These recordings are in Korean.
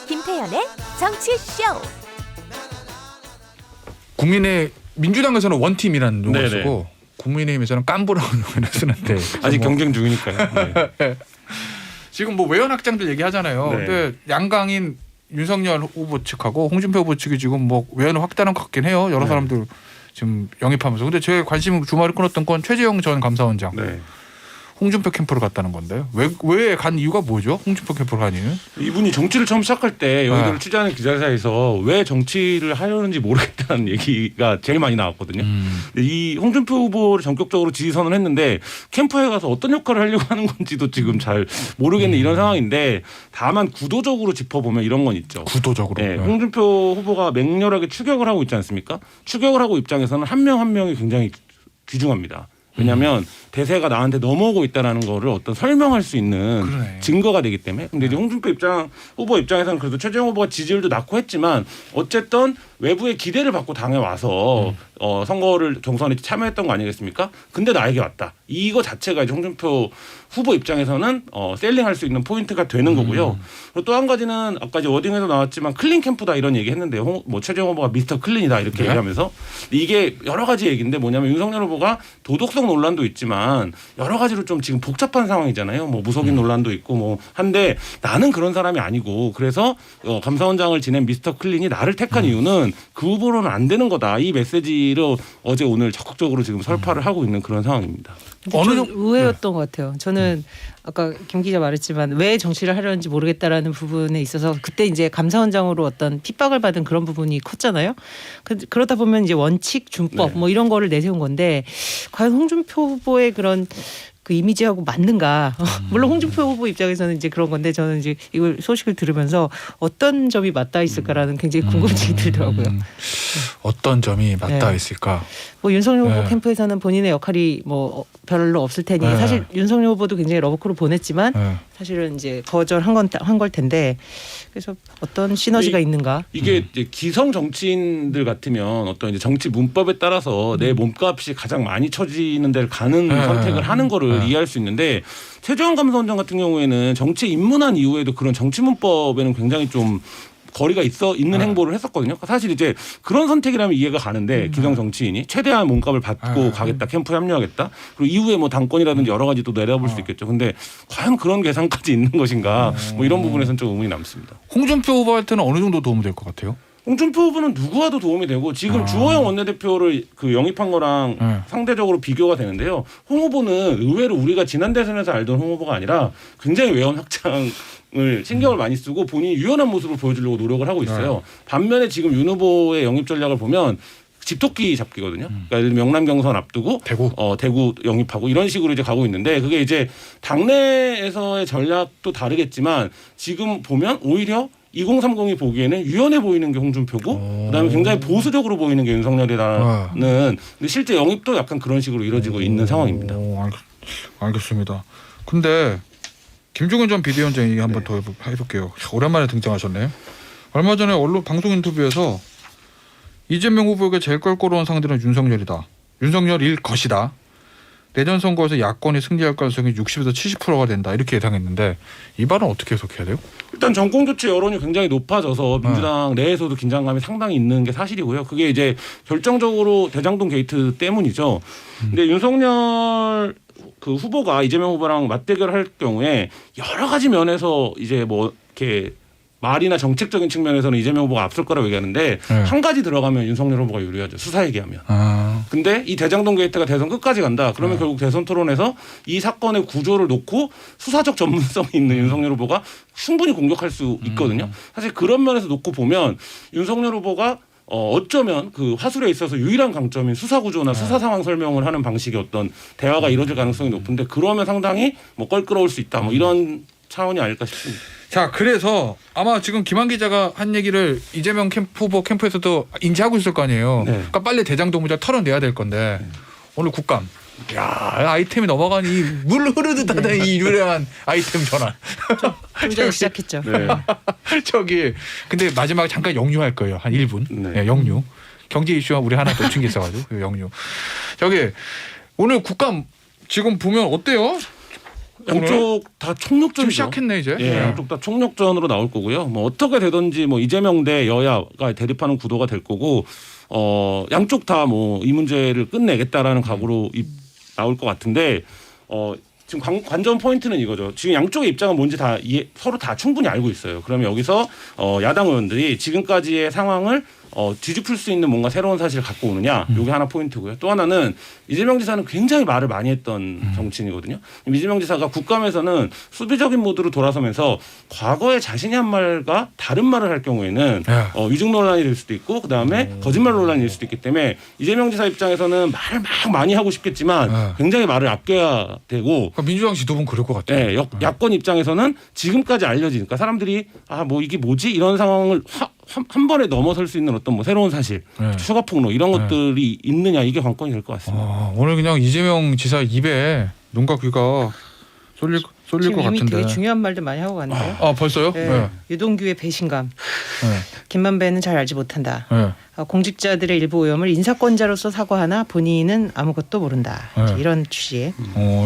김태현의 정치쇼. 국민의 민주당에서는 원팀이라는 용어를 네네. 쓰고 국민의힘에서는 깐부라는 용어를 쓰는데 아직 뭐 경쟁 중이니까요. 네. 지금 뭐 외연 확장들 얘기하잖아요. 네. 근데 양강인 윤석열 후보 측하고 홍준표 후보 측이 지금 뭐 외연 확대는 것 같긴 해요. 여러 네. 사람들 지금 영입하면서. 근데 제 관심 주말에 끊었던 건 최재형 전 감사원장 네. 홍준표 캠프로 갔다는 건데요. 왜 간 이유가 뭐죠? 홍준표 캠프로 간 이유는? 이분이 정치를 처음 시작할 때 여의도를 취재하는 기자사에서 왜 정치를 하려는지 모르겠다는 얘기가 제일 많이 나왔거든요. 근데 이 홍준표 후보를 전격적으로 지지선을 했는데 캠프에 가서 어떤 역할을 하려고 하는 건지도 지금 잘 모르겠는 이런 상황인데 다만 구도적으로 짚어보면 이런 건 있죠. 구도적으로. 네, 홍준표 후보가 맹렬하게 추격을 하고 있지 않습니까? 추격을 하고 입장에서는 한 명 한 명이 굉장히 귀중합니다. 왜냐하면 대세가 나한테 넘어오고 있다는 거를 어떤 설명할 수 있는 그러네. 증거가 되기 때문에. 근데 이제 홍준표 후보 입장에서는 그래도 최재형 후보가 지지율도 낮고 했지만 어쨌든 외부의 기대를 받고 당에 와서 선거를 경선에 참여했던 거 아니겠습니까? 근데 나에게 왔다. 이거 자체가 이제 홍준표 후보 입장에서는 셀링할 수 있는 포인트가 되는 거고요. 그리고 또 한 가지는 아까 이제 워딩에도 나왔지만 클린 캠프다 이런 얘기 했는데요. 뭐 최재형 후보가 미스터 클린이다 이렇게 네? 얘기하면서 이게 여러 가지 얘기인데 뭐냐면 윤석열 후보가 도덕성 논란도 있지만 여러 가지로 좀 지금 복잡한 상황이잖아요. 뭐 무속인 논란도 있고 뭐 한데 나는 그런 사람이 아니고 그래서 감사원장을 지낸 미스터 클린이 나를 택한 이유는 그 후보로는 안 되는 거다. 이 메시지로 어제 오늘 적극적으로 지금 설파를 하고 있는 그런 상황입니다. 어느 정도 의외였던 것 같아요. 저는 아까 김 기자 말했지만 왜 정치를 하려는지 모르겠다라는 부분에 있어서 그때 이제 감사원장으로 어떤 핍박을 받은 그런 부분이 컸잖아요. 그러다 보면 이제 원칙, 준법 네. 뭐 이런 거를 내세운 건데 과연 홍준표 후보의 그런 그 이미지하고 맞는가? 물론 홍준표 후보 입장에서는 이제 그런 건데 저는 이제 이걸 소식을 들으면서 어떤 점이 맞닿아 있을까라는 굉장히 궁금증이 들더라고요. 어떤 점이 맞닿아 네. 있을까? 뭐 윤석열 후보 네. 캠프에서는 본인의 역할이 뭐 별로 없을 테니 네. 사실 윤석열 후보도 굉장히 러브콜을 보냈지만 네. 사실은 이제 거절한 걸 텐데 그래서 어떤 시너지가 있는가? 이게 이제 기성 정치인들 같으면 어떤 이제 정치 문법에 따라서 내 몸값이 가장 많이 처지는 데를 가는 네. 선택을 하는 거를 네. 이해할 수 있는데 최재형 감사원장 같은 경우에는 정치에 입문한 이후에도 그런 정치 문법에는 굉장히 좀 거리가 있는 행보를 했었거든요. 사실 이제 그런 선택이라면 이해가 가는데 기성 정치인이 최대한 몸값을 받고 가겠다, 캠프에 합류하겠다. 그리고 이후에 뭐 당권이라든지 여러 가지 또 내려볼 수 있겠죠. 근데 과연 그런 계산까지 있는 것인가? 뭐 이런 부분에서는 좀 의문이 남습니다. 홍준표 후보한테는 어느 정도 도움이 될 것 같아요? 홍준표 후보는 누구와도 도움이 되고 지금 주호영 원내대표를 그 영입한 거랑 상대적으로 비교가 되는데요. 홍 후보는 의외로 우리가 지난 대선에서 알던 홍 후보가 아니라 굉장히 외연 확장을 신경을 많이 쓰고 본인이 유연한 모습을 보여주려고 노력을 하고 있어요. 반면에 지금 윤 후보의 영입 전략을 보면 집토끼 잡기거든요. 그러니까 예를 들면 영남 경선 앞두고 대구 영입하고 이런 식으로 이제 가고 있는데 그게 이제 당내에서의 전략도 다르겠지만 지금 보면 오히려 2030이 보기에는 유연해 보이는 게 홍준표고 그다음에 굉장히 보수적으로 보이는 게 윤석열이라는 근데 실제 영입도 약간 그런 식으로 이루어지고 있는 상황입니다. 알겠습니다. 근데 김종인 전 비대위원장 얘기 한번 더 해볼게요. 오랜만에 등장하셨네요. 얼마 전에 언론 방송 인터뷰에서 이재명 후보에게 제일 껄끄러운 상대는 윤석열이다. 윤석열일 것이다. 내년 선거에서 야권이 승리할 가능성이 60에서 70%가 된다. 이렇게 예상했는데 이 발언 어떻게 해석해야 돼요? 일단 정권 교체 여론이 굉장히 높아져서 민주당 내에서도 긴장감이 상당히 있는 게 사실이고요. 그게 이제 결정적으로 대장동 게이트 때문이죠. 근데 윤석열 그 후보가 이재명 후보랑 맞대결할 경우에 여러 가지 면에서 이제 뭐 이렇게 말이나 정책적인 측면에서는 이재명 후보가 앞설 거라고 얘기하는데 한 가지 들어가면 윤석열 후보가 유리하죠. 수사 얘기하면. 근데 이 대장동 게이트가 대선 끝까지 간다. 그러면 결국 대선 토론에서 이 사건의 구조를 놓고 수사적 전문성이 있는 윤석열 후보가 충분히 공격할 수 있거든요. 사실 그런 면에서 놓고 보면 윤석열 후보가 어쩌면 그 화술에 있어서 유일한 강점인 수사 구조나 수사 상황 설명을 하는 방식의 어떤 대화가 이루어질 가능성이 높은데 그러면 상당히 뭐 껄끄러울 수 있다. 뭐 이런 차원이 아닐까 싶습니다. 자, 그래서 아마 지금 김한 기자가 한 얘기를 이재명 후보 캠프에서도 인지하고 있을 거 아니에요. 네. 그러니까 빨리 대장동 문제 털어내야 될 건데 오늘 국감. 야, 아이템이 넘어가니 물 흐르듯 하던 이 유려한 아이템 전환. 좀 전에 시작했죠. 네. 저기 근데 마지막에 잠깐 영유할 거예요. 한 1분. 네. 네, 영유. 경제 이슈와 우리 하나 놓친 게 있어가지고 영유. 저기 오늘 국감 지금 보면 어때요? 양쪽 다 총력전이죠. 지금 시작했네 이제. 예, 양쪽 다 총력전으로 나올 거고요. 뭐 어떻게 되든지 뭐 이재명 대 여야가 대립하는 구도가 될 거고 양쪽 다 뭐 이 문제를 끝내겠다라는 각오로 나올 것 같은데 지금 관전 포인트는 이거죠. 지금 양쪽의 입장은 뭔지 다 서로 다 충분히 알고 있어요. 그러면 여기서 야당 의원들이 지금까지의 상황을 뒤집을 수 있는 뭔가 새로운 사실을 갖고 오느냐, 이게 하나 포인트고요. 또 하나는 이재명 지사는 굉장히 말을 많이 했던 정치인이거든요. 이재명 지사가 국감에서는 수비적인 모드로 돌아서면서 과거에 자신이 한 말과 다른 말을 할 경우에는 위증 논란이 될 수도 있고 그다음에 거짓말 논란이 될 수도 있기 때문에 이재명 지사 입장에서는 말을 막 많이 하고 싶겠지만 굉장히 말을 아껴야 되고 그러니까 민주당 지도부는 그럴 것 같아요. 네, 야권 입장에서는 지금까지 알려지니까 사람들이 뭐 이게 뭐지 이런 상황을 한 번에 넘어설 수 있는 어떤 뭐 새로운 사실, 추가 폭로 이런 것들이 있느냐 이게 관건이 될 것 같습니다. 오늘 그냥 이재명 지사 입에 눈과 귀가 쏠릴 것 이미 같은데. 되게 중요한 말들 많이 하고 갔네요. 벌써요? 네. 네. 유동규의 배신감. 네. 김만배는 잘 알지 못한다. 네. 공직자들의 일부 오염을 인사권자로서 사과하나 본인은 아무것도 모른다. 네. 이런 취지의.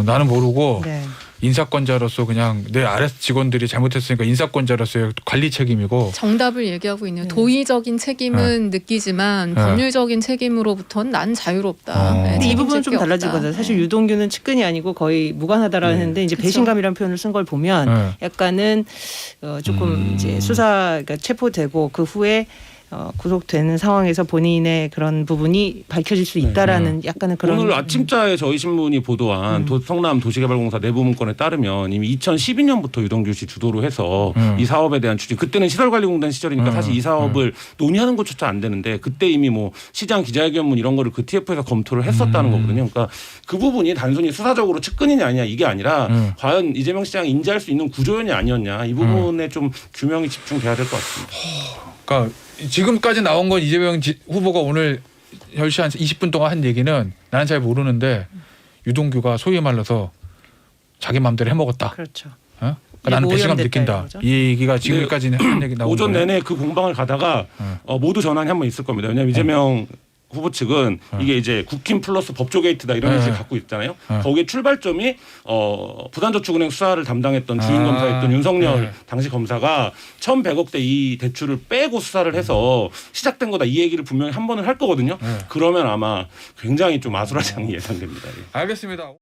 나는 모르고 네. 인사권자로서 그냥 내 아래 직원들이 잘못했으니까 인사권자로서의 관리 책임이고. 정답을 얘기하고 있네요. 도의적인 책임은 느끼지만 법률적인 책임으로부터는 난 자유롭다. 네, 근데 이 부분은 책임질 좀 게 달라질 없다. 거죠. 사실 유동규는 측근이 아니고 거의 무관하다라는 했는데 이제 그쵸. 배신감이라는 표현을 쓴 걸 보면 약간은 조금 이제 수사가 체포되고 그 후에 구속되는 상황에서 본인의 그런 부분이 밝혀질 수 있다라는 약간의 그런. 오늘 아침자에 저희 신문이 보도한 성남 도시개발공사 내부 문건에 따르면 이미 2012년부터 유동규 씨 주도로 해서 이 사업에 대한 추진, 그때는 시설관리공단 시절이니까 사실 이 사업을 논의하는 것조차 안 되는데 그때 이미 뭐 시장 기자회견문 이런 거를 그 TF에서 검토를 했었다는 거거든요. 그러니까 그 부분이 단순히 수사적으로 측근이냐 아니냐 이게 아니라 과연 이재명 시장이 인지할 수 있는 구조연이 아니었냐, 이 부분에 좀 규명이 집중돼야 될 것 같습니다. 그러니까 지금까지 나온 건 이재명 후보가 오늘 10시 한 20분 동안 한 얘기는 나는 잘 모르는데 유동규가 소위 말해서 자기 마음대로 해먹었다. 그렇죠. 그러니까 나는 배신감 느낀다. 이 얘기가 지금까지는 한 얘기 나온 오전 거예요. 내내 그 공방을 가다가 모두 전환이 한 번 있을 겁니다. 왜냐하면 이재명 후보 측은 이게 이제 국힘 플러스 법조 게이트다 이런 의식을 갖고 있잖아요. 거기에 출발점이 부산저축은행 수사를 담당했던 주인 검사였던 윤석열 당시 검사가 1,100억대 이 대출을 빼고 수사를 해서 시작된 거다, 이 얘기를 분명히 한 번은 할 거거든요. 그러면 아마 굉장히 좀 아수라장이 예상됩니다. 알겠습니다.